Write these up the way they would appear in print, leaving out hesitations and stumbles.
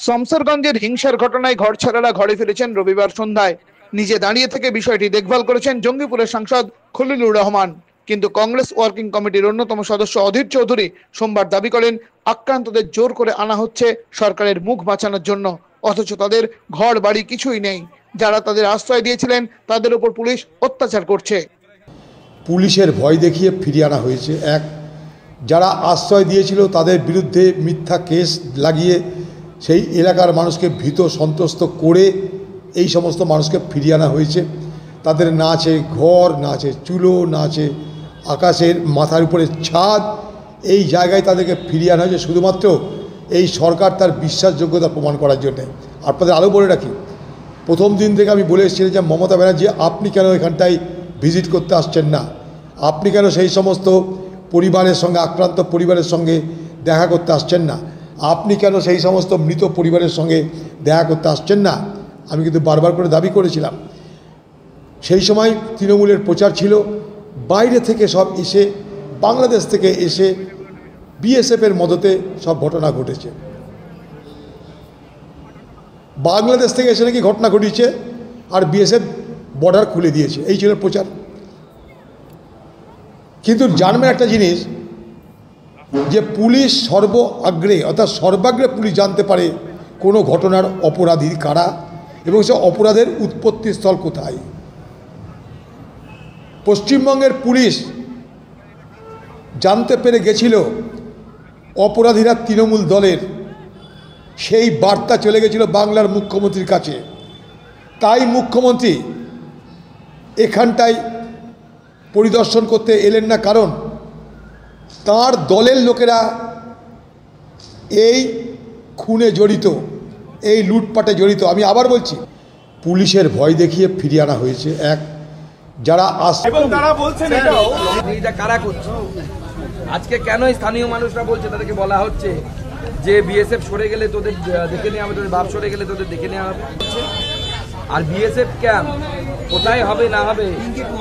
শমশেরগঞ্জের হিংসার ঘটনায় ঘরছাড়ারা ঘরে ফিরেছেন রবিবার সন্ধ্যায়। নিজে দাঁড়িয়ে থেকে বিষয়টি দেখভাল করেছেন জঙ্গিপুরের সাংসদ খলিলুর রহমান। কিন্তু কংগ্রেস ওয়ার্কিং কমিটির অন্যতম সদস্য অধীর চৌধুরী সোমবার দাবি করেন আক্রান্তদের জোর করে আনা হচ্ছে সরকারের মুখ বাঁচানোর জন্য, অথচ তাদের ঘর বাড়ি কিছুই নেই। যারা তাদের আশ্রয় দিয়েছিলেন তাদের উপর পুলিশ অত্যাচার করছে। পুলিশের ভয় দেখিয়ে ফিরিয়ে আনা হয়েছে। এক, যারা আশ্রয় দিয়েছিল তাদের বিরুদ্ধে মিথ্যা কেস লাগিয়ে সেই এলাকার মানুষকে ভীত সন্ত্রস্ত করে এই সমস্ত মানুষকে ফিরিয়ে আনা হয়েছে। তাদের না আছে ঘর, না আছে চুলো, না আছে আকাশের মাথার উপরে ছাদ। এই জায়গায় তাদেরকে ফিরিয়ে আনা হয়েছে শুধুমাত্র এই সরকার তার বিশ্বাসযোগ্যতা প্রমাণ করার জন্যে। আপনাদের আরও বলে রাখি, প্রথম দিন থেকে আমি বলে এসেছিলাম যে মমতা ব্যানার্জি আপনি কেন এখানটায় ভিজিট করতে আসছেন না, আপনি কেন সেই সমস্ত পরিবারের সঙ্গে, আক্রান্ত পরিবারের সঙ্গে দেখা করতে আসছেন না, আপনি কেন সেই সমস্ত মৃত পরিবারের সঙ্গে দেখা করতে আসছেন না। আমি কিন্তু বারবার করে দাবি করেছিলাম। সেই সময় তৃণমূলের প্রচার ছিল, বাইরে থেকে সব এসে, বাংলাদেশ থেকে এসে বিএসএফের মদতে সব ঘটনা ঘটেছে, বাংলাদেশ থেকে এসে নাকি ঘটনা ঘটিয়েছে আর বিএসএফ বর্ডার খুলে দিয়েছে, এই ছিল প্রচার। কিন্তু জানবেন একটা জিনিস, যে পুলিশ সর্বাগ্রে অর্থাৎ সর্বাগ্রে পুলিশ জানতে পারে কোনো ঘটনার অপরাধী কারা এবং সে অপরাধের উৎপত্তিস্থল কোথায়। পশ্চিমবঙ্গের পুলিশ জানতে পেরে গেছিল অপরাধীরা তৃণমূল দলের, সেই বার্তা চলে গেছিল বাংলার মুখ্যমন্ত্রীর কাছে। তাই মুখ্যমন্ত্রী এখানটায় পরিদর্শন করতে এলেন না, কারণ তার দলের লোকেরা এই খুনে জড়িত, এই লুটপাটে জড়িত। আমি আবার বলছি, পুলিশের ভয় দেখিয়ে ফিরিয়ে আনা হয়েছে। এক, যারা তারা বলছেন এটাও এটা কারা করছে। আজকে কেন স্থানীয় মানুষরা বলছে, তাদেরকে বলা হচ্ছে যে বিএসএফ সরে গেলে তোদের দেখে নেওয়া হবে, তোদের বাপ সরে গেলে তোদের দেখে নেওয়া হবে। আর বিএসএফ ক্যাম্প কোথায় হবে না হবে,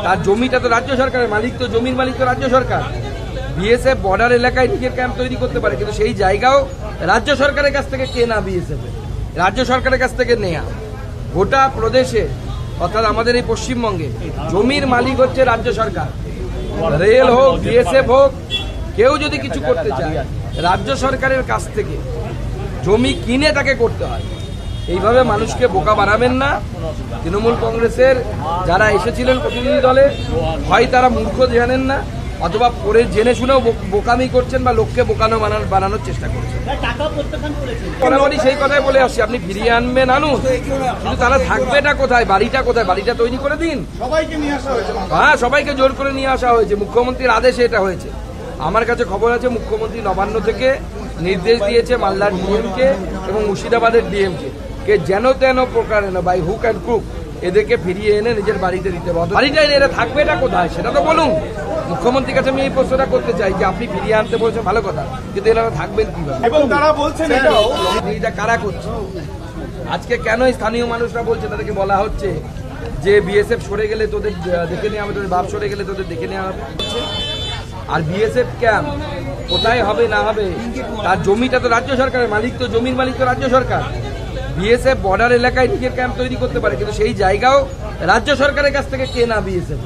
তার জমিটা তো রাজ্য সরকারের, মালিক তো জমির মালিক তো রাজ্য সরকার। বিএসএফ বর্ডার এলাকায় নিজের ক্যাম্প তৈরি করতে পারে, কিন্তু সেই জায়গাও রাজ্য সরকারের কাছ থেকে কেনা, বিএসএফ রাজ্য সরকারের কাছ থেকে নেয়া। গোটা প্রদেশে অর্থাৎ আমাদের এই পশ্চিমবঙ্গে জমির মালিক হচ্ছে রাজ্য সরকার। রেল হোক, বিএসএফ হোক, কেউ যদি কিছু করতে চায় রাজ্য সরকারের কাছ থেকে জমি কিনে তাকে করতে হয়। এইভাবে মানুষকে বোকা বানাবেন না। তৃণমূল কংগ্রেসের যারা এসেছিলেন প্রতিনিধি দলে, হয় তারা মূর্খ জানেন না, অথবা পরে জেনে শুনেও বোকামি করছেন বা লোককে বোকানো বানানোর চেষ্টা করছেন। মোটামুটি সেই কথাই বলে আসছি, আপনি ফিরিয়ে আনবেন আনুন, কিন্তু তারা থাকবেটা কোথায়, বাড়িটা কোথায়, বাড়িটা তৈরি করে দিন। হ্যাঁ, সবাইকে জোর করে নিয়ে আসা হয়েছে, মুখ্যমন্ত্রীর আদেশে এটা হয়েছে। আমার কাছে খবর আছে মুখ্যমন্ত্রী নবান্ন থেকে নির্দেশ দিয়েছে মালদার ডিএমকে এবং মুর্শিদাবাদের ডিএমকে কে যেন তেন প্রকারে না, বাই হুক অ্যান্ড ক্রুক এদেরকে ফিরিয়ে এনে নিজের বাড়িতে দিতে হবে। বাড়িটা এরা থাকবেটা কোথায় সেটা তো বলুন। মুখ্যমন্ত্রীর কাছে আমি এই প্রশ্নটা করতে চাই যে আপনি ফিরিয়ে আনতে বলছেন ভালো কথা, কিন্তু এরা থাকবেন কিভাবে। এবং তারা বলছেন এটাও এটা কারা করছে। আজকে কেন স্থানীয় মানুষরা বলছে, তাদেরকে বলা হচ্ছে যে বিএসএফ সরে গেলে তোদের দেখে নেওয়া হবে, তোদের বাপ সরে গেলে তোদের দেখে নেওয়া হবে। আর বিএসএফ ক্যাম্প কোথায় হবে না হবে, তার জমিটা তো রাজ্য সরকারের, মালিক তো জমির মালিক তো রাজ্য সরকার। বিএসএফ বর্ডার এলাকায় নিজের ক্যাম্প তৈরি করতে পারে, কিন্তু সেই জায়গাও রাজ্য সরকারের কাছ থেকে কেনা, বিএসএফ